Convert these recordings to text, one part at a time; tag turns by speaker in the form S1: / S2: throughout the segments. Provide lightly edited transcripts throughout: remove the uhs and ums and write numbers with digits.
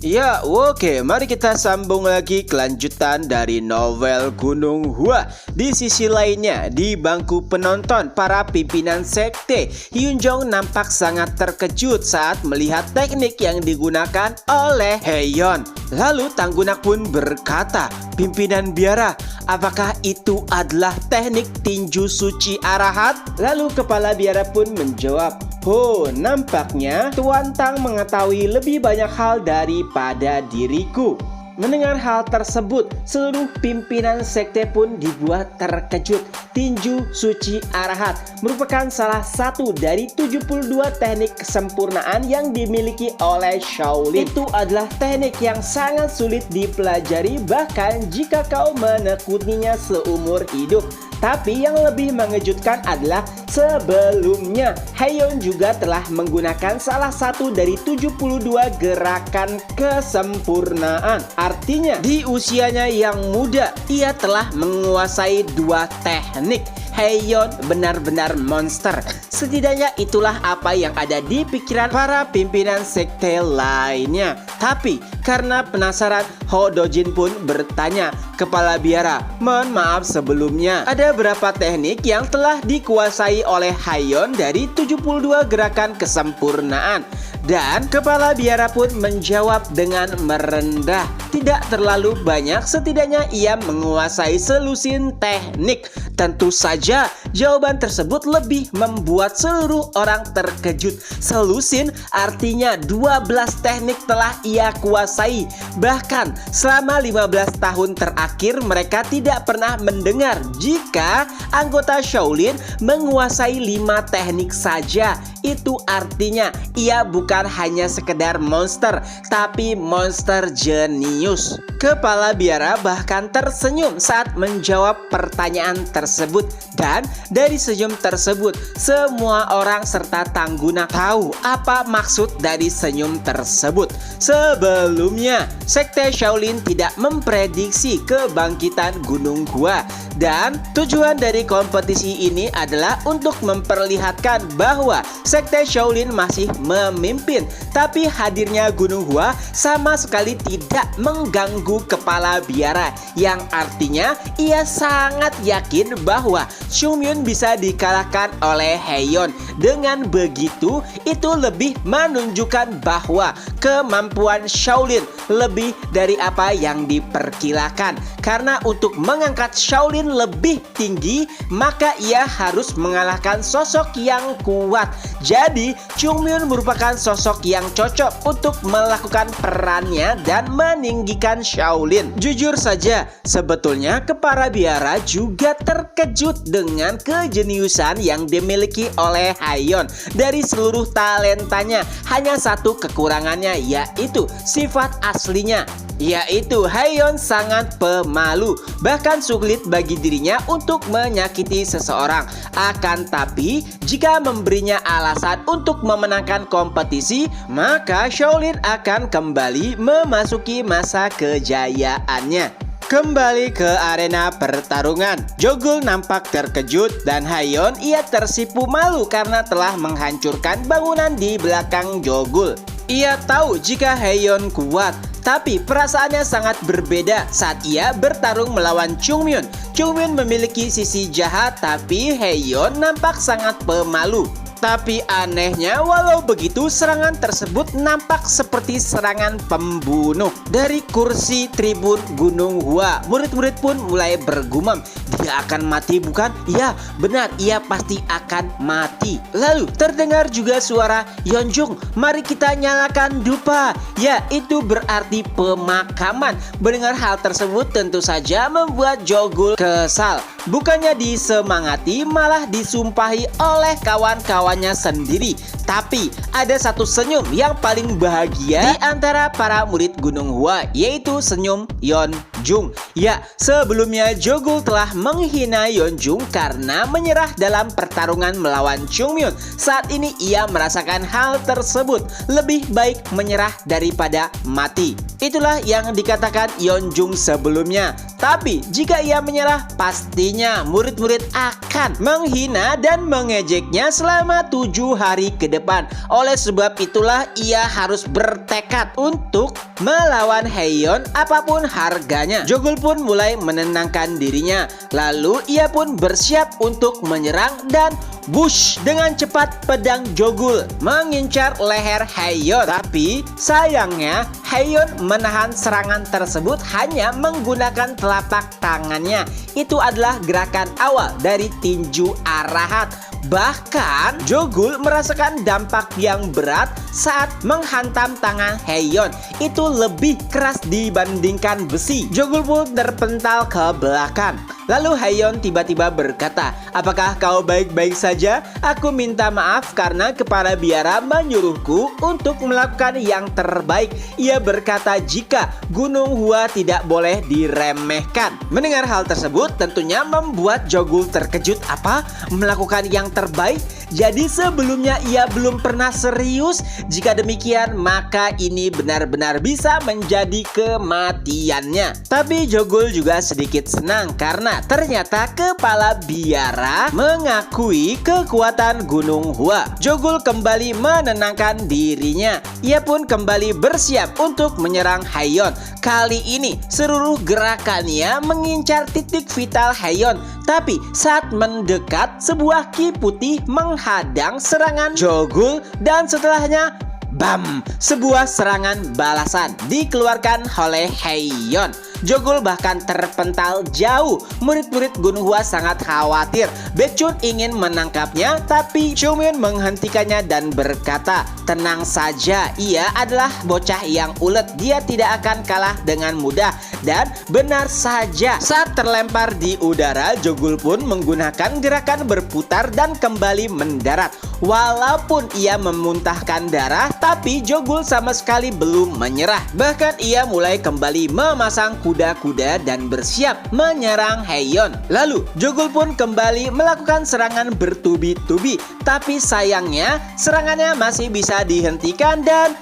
S1: Ya, oke, mari kita sambung lagi kelanjutan dari novel Gunung Hua. Di sisi lainnya, di bangku penonton, para pimpinan sekte Hyunjong nampak sangat terkejut saat melihat teknik yang digunakan oleh Haeyeon. Lalu Tanggunak pun berkata, "Pimpinan biara, apakah itu adalah teknik tinju suci arahat?" Lalu kepala biara pun menjawab, "Oh, nampaknya Tuan Tang mengetahui lebih banyak hal daripada diriku." Mendengar hal tersebut, seluruh pimpinan sekte pun dibuat terkejut. Tinju suci arahat merupakan salah satu dari 72 teknik kesempurnaan yang dimiliki oleh Shaolin. Itu adalah teknik yang sangat sulit dipelajari bahkan jika kau menekuninya seumur hidup. Tapi yang lebih mengejutkan adalah sebelumnya Haeyeon juga telah menggunakan salah satu dari 72 gerakan kesempurnaan. Artinya di usianya yang muda ia telah menguasai 2 teknik. Haeyeon benar-benar monster. Setidaknya itulah apa yang ada di pikiran para pimpinan sekte lainnya. Tapi karena penasaran, Ho Dojin pun bertanya, "Kepala biara, mohon maaf sebelumnya, ada berapa teknik yang telah dikuasai oleh Haeyeon dari 72 gerakan kesempurnaan?" Dan kepala biara pun menjawab dengan merendah, "Tidak terlalu banyak, setidaknya ia menguasai selusin teknik." Tentu saja jawaban tersebut lebih membuat seluruh orang terkejut. Selusin artinya 12 teknik telah ia kuasai. Bahkan selama 15 tahun terakhir mereka tidak pernah mendengar jika anggota Shaolin menguasai 5 teknik saja. Itu artinya ia bukan hanya sekedar monster, tapi monster jenius. Kepala biara bahkan tersenyum saat menjawab pertanyaan tersebut. Dan dari senyum tersebut, semua orang serta Tanggunak tahu apa maksud dari senyum tersebut. Sebelumnya, sekte Shaolin tidak memprediksi kebangkitan Gunung Hua. Dan tujuan dari kompetisi ini adalah untuk memperlihatkan bahwa sekte Shaolin masih memimpin. Tapi hadirnya Gunung Hua sama sekali tidak mengganggu kepala biara, yang artinya ia sangat yakin bahwa Chungmyeon bisa dikalahkan oleh Haeyeon. Dengan begitu, itu lebih menunjukkan bahwa kemampuan Shaolin lebih dari apa yang diperkirakan. Karena untuk mengangkat Shaolin lebih tinggi, maka ia harus mengalahkan sosok yang kuat. Jadi, Chungmyeon merupakan sosok yang cocok untuk melakukan perannya dan meninggikan Shaolin. Jujur saja, sebetulnya kepala biara juga terkejut dengan kejeniusan yang dimiliki oleh Haeyeon. Dari seluruh talentanya, hanya satu kekurangannya, yaitu sifat aslinya, yaitu Haeyeon sangat pemalu. Bahkan sulit bagi dirinya untuk menyakiti seseorang. Akan tapi, jika memberinya alasan untuk memenangkan kompetisi, maka Shaolin akan kembali memasuki masa kejayaannya. Kembali ke arena pertarungan, Jogul nampak terkejut dan Haeyeon ia tersipu malu karena telah menghancurkan bangunan di belakang Jogul. Ia tahu jika Haeyeon kuat, tapi perasaannya sangat berbeda saat ia bertarung melawan Chungmyeon. Chungmyeon memiliki sisi jahat, tapi Haeyeon nampak sangat pemalu. Tapi anehnya, walau begitu serangan tersebut nampak seperti serangan pembunuh. Dari kursi tribun Gunung Hua, murid-murid pun mulai bergumam, "Dia akan mati bukan?" "Ya, benar, ia pasti akan mati." Lalu terdengar juga suara, "Yeonjung, mari kita nyalakan dupa." Ya, itu berarti pemakaman. Mendengar hal tersebut tentu saja membuat Jogul kesal. Bukannya disemangati, malah disumpahi oleh kawan-kawannya sendiri. Tapi ada satu senyum yang paling bahagia di antara para murid Gunung Hua, yaitu senyum Yeon Jung. Ya, sebelumnya Jogul telah menghina Yeonjung karena menyerah dalam pertarungan melawan Chungmyeon. Saat ini ia merasakan hal tersebut. Lebih baik menyerah daripada mati. Itulah yang dikatakan Yeonjung sebelumnya. Tapi jika ia menyerah, pastinya murid-murid akan menghina dan mengejeknya selama 7 hari ke depan. Oleh sebab itulah ia harus bertekad untuk melawan Haeyeon apapun harganya. Jogul pun mulai menenangkan dirinya. Lalu ia pun bersiap untuk menyerang dan wush, dengan cepat pedang Jogul mengincar leher Haeyeon. Tapi sayangnya Haeyeon menahan serangan tersebut hanya menggunakan telapak tangannya. Itu adalah gerakan awal dari tinju arahat. Bahkan Jogul merasakan dampak yang berat saat menghantam tangan Haeyeon. Itu lebih keras dibandingkan besi. Jogul pun terpental ke belakang. Lalu Haeyeon tiba-tiba berkata, "Apakah kau baik-baik saja? Aku minta maaf karena kepala biara menyuruhku untuk melakukan yang terbaik." Ia berkata jika Gunung Hua tidak boleh diremehkan. Mendengar hal tersebut tentunya membuat Jogul terkejut. Apa? Melakukan yang terbaik? Jadi sebelumnya ia belum pernah serius. Jika demikian maka ini benar-benar bisa menjadi kematiannya. Tapi Jogul juga sedikit senang karena ternyata kepala biara mengakui kekuatan Gunung Hua. Jogul kembali menenangkan dirinya. Ia pun kembali bersiap untuk menyerang Haeyeon. Kali ini seluruh gerakannya mengincar titik vital Haeyeon. Tapi saat mendekat, sebuah ki putih menghadang serangan Jogul dan setelahnya bam, sebuah serangan balasan dikeluarkan oleh Haeyeon. Jogul bahkan terpental jauh. Murid-murid Gunung Hua sangat khawatir. Baekhyun ingin menangkapnya, tapi Chungmyeon menghentikannya dan berkata, "Tenang saja, ia adalah bocah yang ulet. Dia tidak akan kalah dengan mudah." Dan benar saja, saat terlempar di udara, Jogul pun menggunakan gerakan berputar dan kembali mendarat. Walaupun ia memuntahkan darah, tapi Jogul sama sekali belum menyerah. Bahkan ia mulai kembali memasang kuda-kuda dan bersiap menyerang Haeyeon. Lalu Jogul pun kembali melakukan serangan bertubi-tubi. Tapi sayangnya serangannya masih bisa dihentikan dan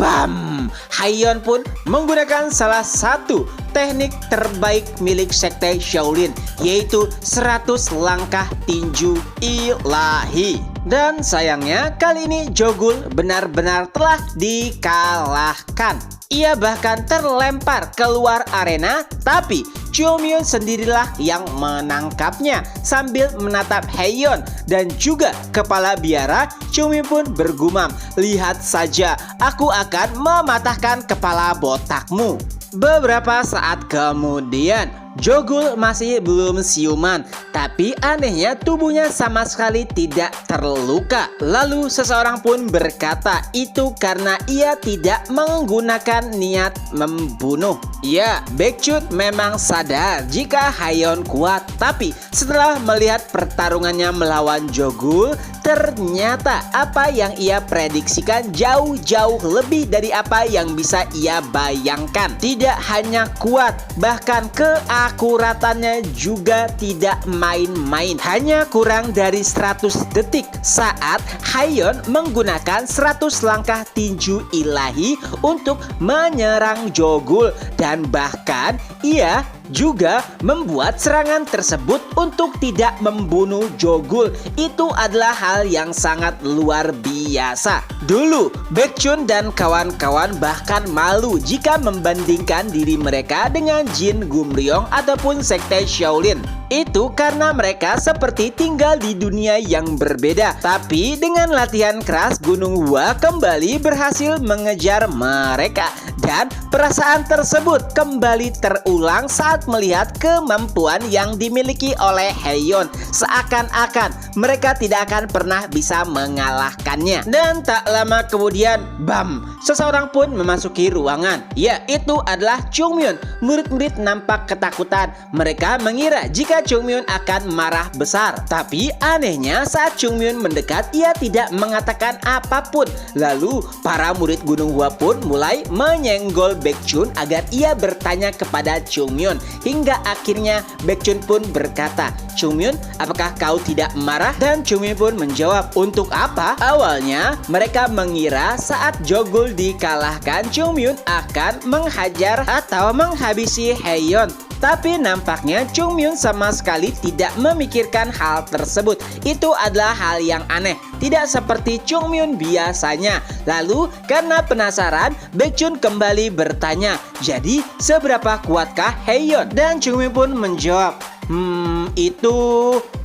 S1: bam! Haeyeon pun menggunakan salah satu teknik terbaik milik sekte Shaolin, yaitu 100 langkah tinju ilahi. Dan sayangnya kali ini Jogul benar-benar telah dikalahkan. Ia bahkan terlempar keluar arena, tapi Chungmyeon sendirilah yang menangkapnya sambil menatap Haeyeon dan juga kepala biara. Chungmyeon pun bergumam, "Lihat saja, aku akan mematahkan kepala botakmu." Beberapa saat kemudian Jogul masih belum siuman, tapi anehnya tubuhnya sama sekali tidak terluka. Lalu seseorang pun berkata itu karena ia tidak menggunakan niat membunuh. Ya, Baekhyun memang sadar jika Haeyeon kuat, tapi setelah melihat pertarungannya melawan Jogul, ternyata apa yang ia prediksikan jauh-jauh lebih dari apa yang bisa ia bayangkan. Tidak hanya kuat, bahkan keakuratannya juga tidak main-main. Hanya kurang dari 100 detik saat Haeyeon menggunakan 100 langkah tinju ilahi untuk menyerang Jogul. Dan bahkan ia juga membuat serangan tersebut untuk tidak membunuh Jogul. Itu adalah hal yang sangat luar biasa. Dulu Baekhyun dan kawan-kawan bahkan malu jika membandingkan diri mereka dengan Jin Gumryong ataupun sekte Shaolin. Itu karena mereka seperti tinggal di dunia yang berbeda. Tapi dengan latihan keras, Gunung Hua kembali berhasil mengejar mereka. Dan perasaan tersebut kembali terulang saat melihat kemampuan yang dimiliki oleh Haeyeon. Seakan-akan mereka tidak akan pernah bisa mengalahkannya. Dan tak lama kemudian, bam! Seseorang pun memasuki ruangan. Ya, itu adalah Chungmyeon. Murid-murid nampak ketakutan. Mereka mengira jika maka Chungmyeon akan marah besar. Tapi anehnya saat Chungmyeon mendekat, ia tidak mengatakan apapun. Lalu para murid Gunung Hua pun mulai menyenggol Baekhyun agar ia bertanya kepada Chungmyeon. Hingga akhirnya Baekhyun pun berkata, "Chungmyeon, apakah kau tidak marah?" Dan Chungmyeon pun menjawab, "Untuk apa?" Awalnya mereka mengira saat Jogul dikalahkan, Chungmyeon akan menghajar atau menghabisi Haeyeon. Tapi nampaknya Chungmyeon sama sekali tidak memikirkan hal tersebut. Itu adalah hal yang aneh, tidak seperti Chungmyeon biasanya. Lalu karena penasaran, Baekhyun kembali bertanya, "Jadi seberapa kuatkah Haeyeon?" Dan Chungmyeon pun menjawab,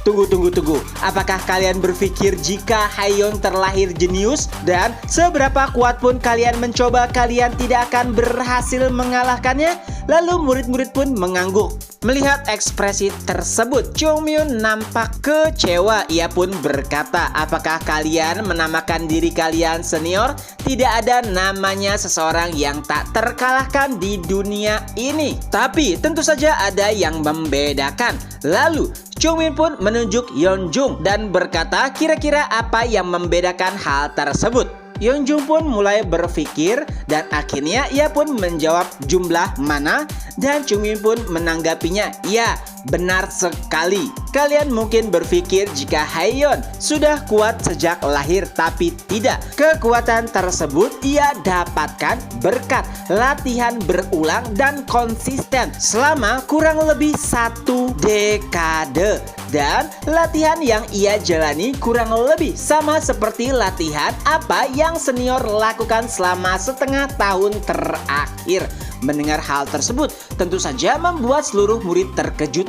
S1: Tunggu. Apakah kalian berpikir jika Haeyeon terlahir jenius dan seberapa kuat pun kalian mencoba, kalian tidak akan berhasil mengalahkannya?" Lalu murid-murid pun mengangguk. Melihat ekspresi tersebut, Chungmyeon nampak kecewa. Ia pun berkata, "Apakah kalian menamakan diri kalian senior? Tidak ada namanya seseorang yang tak terkalahkan di dunia ini. Tapi tentu saja ada yang membedakan." Lalu Chungmyeon pun menunjuk Yeonjung dan berkata, "Kira-kira apa yang membedakan hal tersebut?" Yeonjung pun mulai berpikir dan akhirnya ia pun menjawab, "Jumlah mana?" Dan Chungmyeon pun menanggapinya, "Ya, benar sekali. Kalian mungkin berpikir jika Haeyeon sudah kuat sejak lahir, tapi tidak. Kekuatan tersebut ia dapatkan berkat latihan berulang dan konsisten selama kurang lebih 1 dekade. Dan latihan yang ia jalani kurang lebih sama seperti latihan apa yang senior lakukan selama setengah tahun terakhir." Mendengar hal tersebut tentu saja membuat seluruh murid terkejut.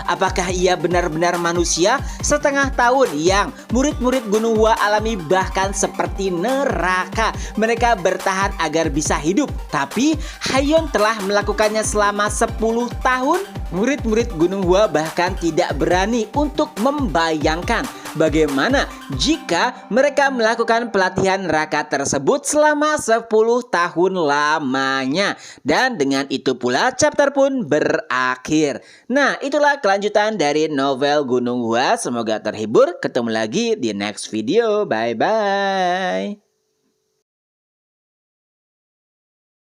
S1: Apakah ia benar-benar manusia? Setengah tahun yang murid-murid Gunung Hua alami bahkan seperti neraka. Mereka bertahan agar bisa hidup. Tapi Haeyeon telah melakukannya selama 10 tahun. Murid-murid Gunung Hua bahkan tidak berani untuk membayangkan bagaimana jika mereka melakukan pelatihan neraka tersebut selama 10 tahun lamanya. Dan dengan itu pula chapter pun berakhir. Nah, itulah kelanjutan dari novel Gunung Hua. Semoga terhibur. Ketemu lagi di next video. Bye-bye.